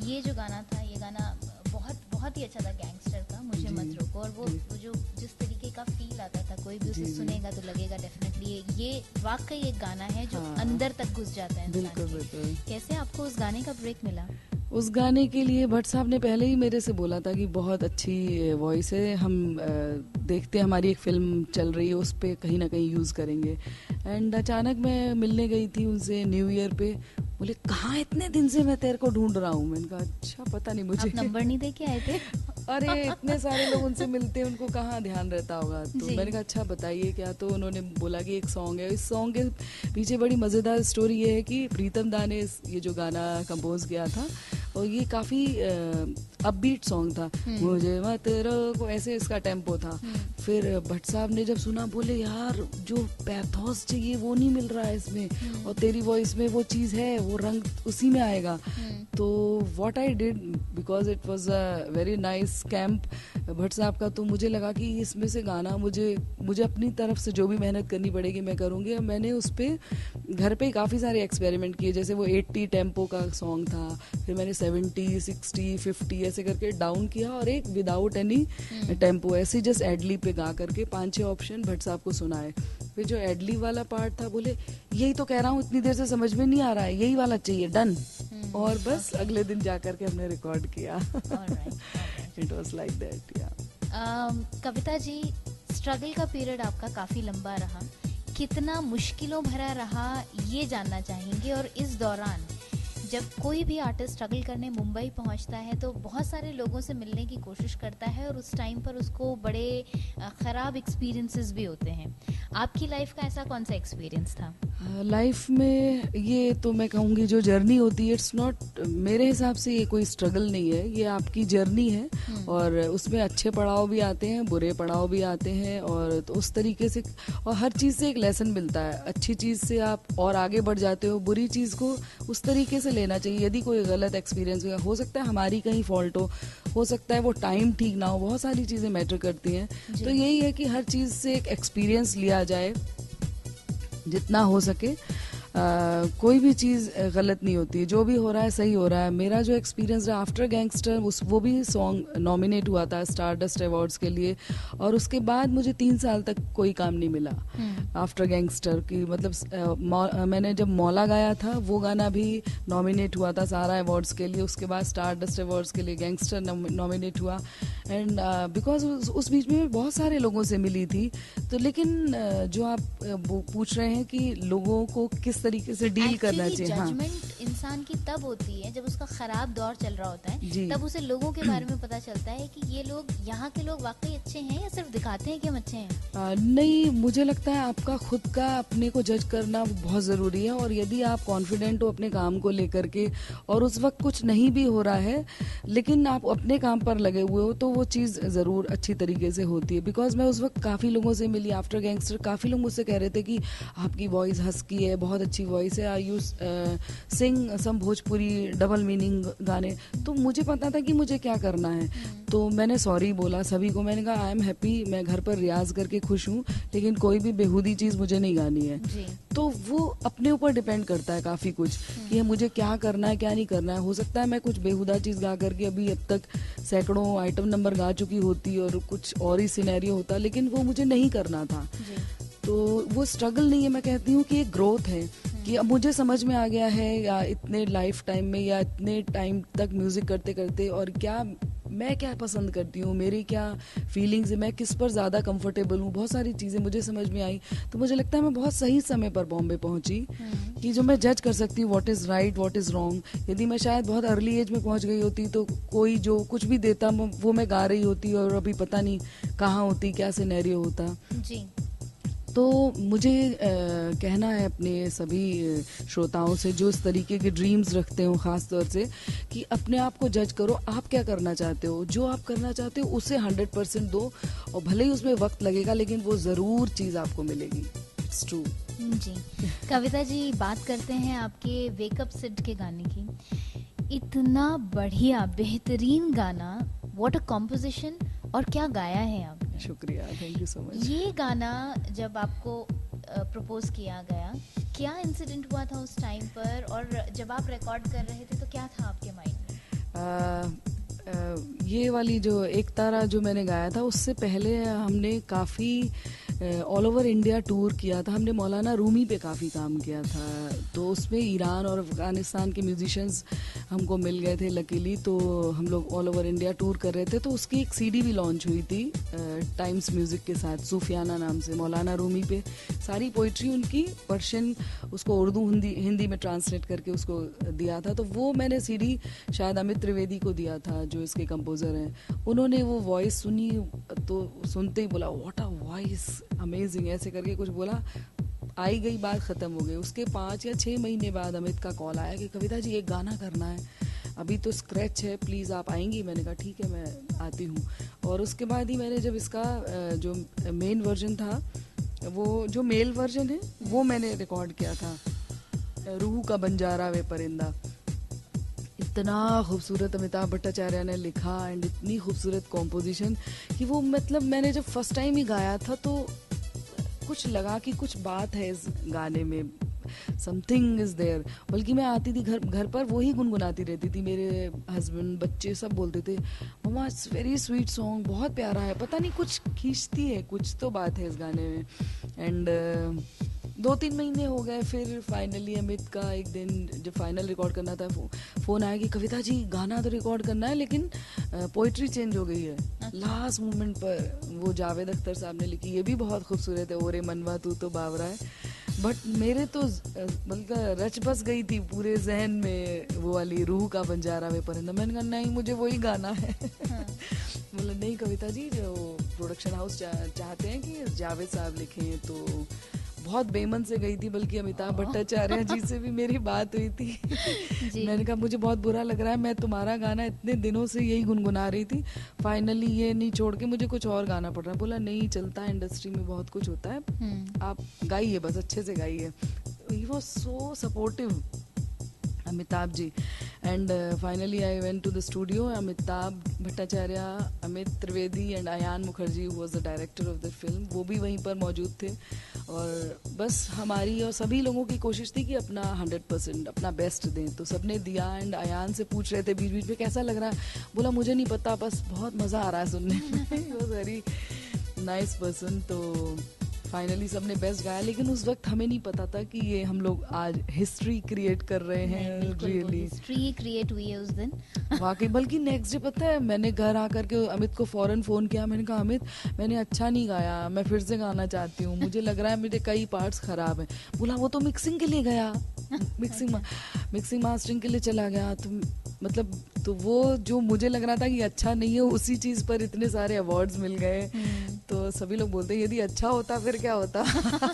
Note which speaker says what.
Speaker 1: ये जो गाना था, ये गाना बहुत बहुत ही अच्छा था, गैंगस्टर का मुझे मत रोको। और वो जो जिस तरीके का फील आता था, कोई भी उसे सुनेगा तो लगेगा डेफिनेटली ये वाकई एक गाना है जो अंदर तक घुस जाता है इंसान के। कैसे आपको उस गाने का ब्रेक मिला?
Speaker 2: उस गाने के लिए भट्ट साहब ने पहले ही मेरे से बोला था कि बहुत अच्छी वॉइस है, हम देखते हैं हमारी एक फिल्म चल रही है उस पर कहीं ना कहीं यूज़ करेंगे। एंड अचानक मैं मिलने गई थी उनसे न्यू ईयर पे, बोले कहाँ इतने दिन से मैं तेरे को ढूंढ रहा हूँ। मैंने कहा अच्छा पता नहीं मुझे।
Speaker 1: आप नंबर नहीं दे के आए थे?
Speaker 2: अरे इतने सारे लोग उनसे मिलते हैं, उनको कहाँ ध्यान रहता होगा। तो मैंने कहा अच्छा बताइए क्या। तो उन्होंने बोला कि एक सॉन्ग है, इस सॉन्ग के पीछे बड़ी मज़ेदार स्टोरी ये है कि प्रीतम दा ने ये जो गाना कंपोज किया था और ये काफ़ी अपबीट सॉन्ग था, मुझे मत रोको ऐसे इसका टेम्पो था। फिर भट्ट साहब ने जब सुना बोले यार जो पैथोस चाहिए वो नहीं मिल रहा है इसमें, और तेरी वॉइस में वो चीज़ है, वो रंग उसी में आएगा। तो what I did, because it was a very nice camp Bhatt साहब का, तो मुझे लगा कि इसमें से गाना मुझे अपनी तरफ से जो भी मेहनत करनी पड़ेगी मैं करूँगी। मैंने उस पर घर पे काफ़ी सारे एक्सपेरिमेंट किए, जैसे वो 80 टेम्पो का सॉन्ग था, फिर मैंने 70, 60, 50 ऐसे करके डाउन किया, और एक विदाउट एनी टेम्पो ऐसे जस्ट एडली पे गा करके 5-6 ऑप्शन भट्ट साहब को सुनाए। फिर जो एडली वाला पार्ट था बोले यही तो कह रहा हूँ इतनी देर से समझ में नहीं आ रहा है, यही वाला चाहिए, डन। और बस अगले दिन जा करके हमने रिकॉर्ड किया। It was like that. या
Speaker 1: कविता जी, स्ट्रगल का पीरियड आपका काफी लंबा रहा, कितना मुश्किलों भरा रहा ये जानना चाहेंगे। और इस दौरान जब कोई भी आर्टिस्ट स्ट्रगल करने मुंबई पहुंचता है तो बहुत सारे लोगों से मिलने की कोशिश करता है, और उस टाइम पर उसको बड़े ख़राब एक्सपीरियंसेस भी होते हैं। आपकी लाइफ का ऐसा कौन सा एक्सपीरियंस था?
Speaker 2: लाइफ में ये तो मैं कहूँगी जो जर्नी होती है, इट्स नॉट, मेरे हिसाब से ये कोई स्ट्रगल नहीं है, ये आपकी जर्नी है। और उसमें अच्छे पड़ाव भी आते हैं, बुरे पड़ाव भी आते हैं, और तो उस तरीके से, और हर चीज़ से एक लेसन मिलता है। अच्छी चीज़ से आप और आगे बढ़ जाते हो, बुरी चीज़ को उस तरीके से लेना चाहिए। यदि कोई गलत एक्सपीरियंस हो सकता है हमारी कहीं फॉल्ट हो सकता है वो टाइम ठीक ना हो, बहुत सारी चीज़ें मैटर करती हैं। तो यही है कि हर चीज़ से एक एक्सपीरियंस लिया जाए जितना हो सके। कोई भी चीज़ गलत नहीं होती, जो भी हो रहा है सही हो रहा है। मेरा जो एक्सपीरियंस रहा आफ्टर गैंगस्टर, वो भी सॉन्ग नॉमिनेट हुआ था स्टारडस्ट अवार्ड्स के लिए, और उसके बाद मुझे 3 साल तक कोई काम नहीं मिला आफ्टर गैंगस्टर की। मतलब मैंने जब मौला गाया था वो गाना भी नॉमिनेट हुआ था सारा अवार्ड्स के लिए, उसके बाद स्टारडस्ट अवार्ड्स के लिए गैंगस्टर नॉमिनेट हुआ। एंड बिकॉज उस बीच में बहुत सारे लोगों से मिली थी। तो लेकिन जो आप पूछ रहे हैं कि लोगों को किस तरीके से डील करना चाहिए,
Speaker 1: जजमेंट इंसान की तब होती है जब उसका खराब दौर चल रहा होता है, तब उसे लोगों के बारे में पता चलता है कि ये लोग, यहाँ के लोग वाकई अच्छे हैं या सिर्फ दिखाते हैं कि हम अच्छे हैं।
Speaker 2: नहीं, मुझे लगता है आपका खुद का अपने को जज करना बहुत ज़रूरी है। और यदि आप कॉन्फिडेंट हो अपने काम को लेकर के, और उस वक्त कुछ नहीं भी हो रहा है लेकिन आप अपने काम पर लगे हुए हो, तो वो चीज़ ज़रूर अच्छी तरीके से होती है। बिकॉज मैं उस वक्त काफ़ी लोगों से मिली आफ्टर गैंगस्टर, काफ़ी लोग मुझसे कह रहे थे कि आपकी वॉइस हस्की है, बहुत अच्छी वॉइस है, I you sing some Bhojpuri double meaning गाने। तो मुझे पता था कि मुझे क्या करना है, तो मैंने सॉरी बोला सभी को। मैंने कहा आई एम हैप्पी, मैं घर पर रियाज करके खुश हूँ, लेकिन कोई भी बेहूदी चीज़ मुझे नहीं गानी है। तो वो अपने ऊपर डिपेंड करता है काफ़ी कुछ, कि मुझे क्या करना है क्या नहीं करना है। हो सकता है मैं कुछ बेहुदा चीज़ गा करके अभी अब तक सैकड़ों आइटम नंबर गा चुकी होती और कुछ और ही सिनेरियो होता, लेकिन वो मुझे नहीं करना था। तो वो स्ट्रगल नहीं है, मैं कहती हूँ कि एक ग्रोथ है, कि अब मुझे समझ में आ गया है, या इतने लाइफ टाइम में या इतने टाइम तक म्यूज़िक करते करते, और क्या मैं क्या पसंद करती हूँ, मेरी क्या फीलिंग्स है, मैं किस पर ज़्यादा कंफर्टेबल हूँ, बहुत सारी चीज़ें मुझे समझ में आई। तो मुझे लगता है मैं बहुत सही समय पर बॉम्बे पहुँची, कि जो मैं जज कर सकती हूँ what is right what is wrong. यदि मैं शायद बहुत अर्ली एज में पहुँच गई होती तो कोई जो कुछ भी देता वो मैं गा रही होती, और अभी पता नहीं कहाँ होती, क्या सिनेरियो होता।
Speaker 1: जी।
Speaker 2: तो मुझे कहना है अपने सभी श्रोताओं से जो इस तरीके के ड्रीम्स रखते हो, ख़ास तौर से, कि अपने आप को जज करो, आप क्या करना चाहते हो, जो आप करना चाहते हो उसे 100% दो, और भले ही उसमें वक्त लगेगा लेकिन वो ज़रूर चीज़ आपको मिलेगी। It's true.
Speaker 1: जी। कविता जी, बात करते हैं आपके वेकअप सिड के गाने की। इतना बढ़िया बेहतरीन गाना, व्हाट अ कॉम्पोजिशन, और क्या गाया है आपने।
Speaker 2: शुक्रिया, थैंक यू सो मच।
Speaker 1: ये गाना जब आपको प्रपोज किया गया, क्या इंसिडेंट हुआ था उस टाइम पर, और जब आप रिकॉर्ड कर रहे थे तो क्या था आपके माइंड में?
Speaker 2: ये वाली जो एक तारा जो मैंने गाया था, उससे पहले हमने काफ़ी ऑल ओवर इंडिया टूर किया था। हमने मौलाना रूमी पे काफ़ी काम किया था, तो उसमें ईरान और अफ़गानिस्तान के म्यूजिशियंस हमको मिल गए थे लकीली। तो हम लोग ऑल ओवर इंडिया टूर कर रहे थे, तो उसकी एक सीडी भी लॉन्च हुई थी टाइम्स म्यूज़िक के साथ, सूफियाना नाम से। मौलाना रूमी पे सारी पोइट्री उनकी पर्शियन, उसको उर्दू हिंदी में ट्रांसलेट करके उसको दिया था। तो वो मैंने सीडी शायद अमित त्रिवेदी को दिया था, जो इसके कंपोज़र हैं। उन्होंने वो वॉइस सुनी तो सुनते ही बोला व्हाट अ वॉइस, अमेजिंग, ऐसे करके कुछ बोला। आई गई बात ख़त्म हो गई। उसके 5 या 6 महीने बाद अमित का कॉल आया कि कविता जी एक गाना करना है, अभी तो स्क्रैच है, प्लीज़ आप आएंगी? मैंने कहा ठीक है, मैं आती हूँ। और उसके बाद ही मैंने जब इसका जो मेन वर्जन था, वो जो मेल वर्जन है वो मैंने रिकॉर्ड किया था, रूह का बंजारा वे परिंदा। इतना खूबसूरत अमिताभ भट्टाचार्य ने लिखा एंड इतनी खूबसूरत कॉम्पोजिशन कि वो, मतलब मैंने जब फर्स्ट टाइम ही गाया था तो कुछ लगा कि कुछ बात है इस गाने में, समथिंग इज देयर। बल्कि मैं आती थी घर पर वही गुनगुनाती रहती थी। मेरे हस्बैंड, बच्चे सब बोलते थे मम्मा इट्स वेरी स्वीट सॉन्ग, बहुत प्यारा है, पता नहीं कुछ खींचती है, कुछ तो बात है इस गाने में। एंड 2-3 महीने हो गए, फिर फाइनली अमित का एक दिन जब फाइनल रिकॉर्ड करना था, फ़ोन आया कि कविता जी गाना तो रिकॉर्ड करना है लेकिन पोइट्री चेंज हो गई है। लास्ट मोमेंट पर वो जावेद अख्तर साहब ने लिखी, ये भी बहुत खूबसूरत है, ओरे मनवा तू तो बावरा है। बट मेरे तो बल्कि रच बस गई थी पूरे जहन में वो वाली रूह का बंजारा वे परिंदा। मैंने कहा नहीं, मुझे वही गाना है। बोला नहीं कविता जी, जो प्रोडक्शन हाउस चाहते हैं कि जावेद साहब लिखें। तो बहुत बेमन से गई थी, बल्कि अमिताभ भट्टाचार्य जी से भी मेरी बात हुई थी। मैंने कहा मुझे बहुत बुरा लग रहा है, मैं तुम्हारा गाना इतने दिनों से यही गुनगुना रही थी, फाइनली ये नहीं छोड़ के मुझे कुछ और गाना पड़ रहा है। बोला नहीं चलता है, इंडस्ट्री में बहुत कुछ होता है, आप गाइए, बस अच्छे से गाइए। He was so supportive Amitabh ji. And finally I went to the studio. Amitabh Bhattacharya, Amit Trivedi and Ayan Mukherjee was the director of the film, वो भी वहीं पर मौजूद थे। और बस हमारी और सभी लोगों की कोशिश थी कि अपना 100%, अपना बेस्ट दें। तो सबने दिया। एंड अयान से पूछ रहे थे बीच बीच में कैसा लग रहा है, बोला मुझे नहीं पता, बस बहुत मज़ा आ रहा है सुनने में। Was very nice person. तो फाइनली सबने बेस्ट गाया, लेकिन उस वक्त हमें नहीं पता था कि ये हम लोग आज हिस्ट्री क्रिएट कर रहे हैं।
Speaker 1: रियली हिस्ट्री क्रिएट हुई है उस दिन।
Speaker 2: वाकई, बल्कि नेक्स्ट डे पता है मैंने घर आकर के अमित को फौरन फ़ोन किया। मैंने कहा अमित मैंने अच्छा नहीं गाया, मैं फिर से गाना चाहती हूँ, मुझे लग रहा है मेरे कई पार्ट्स ख़राब हैं। बोला वो तो मिक्सिंग के लिए गया, मिक्सिंग मास्टरिंग के लिए चला गया। तो मतलब तो वो जो मुझे लग रहा था कि अच्छा नहीं है, उसी चीज़ पर इतने सारे अवार्ड्स मिल गए। तो सभी लोग बोलते हैं यदि अच्छा होता फिर क्या होता।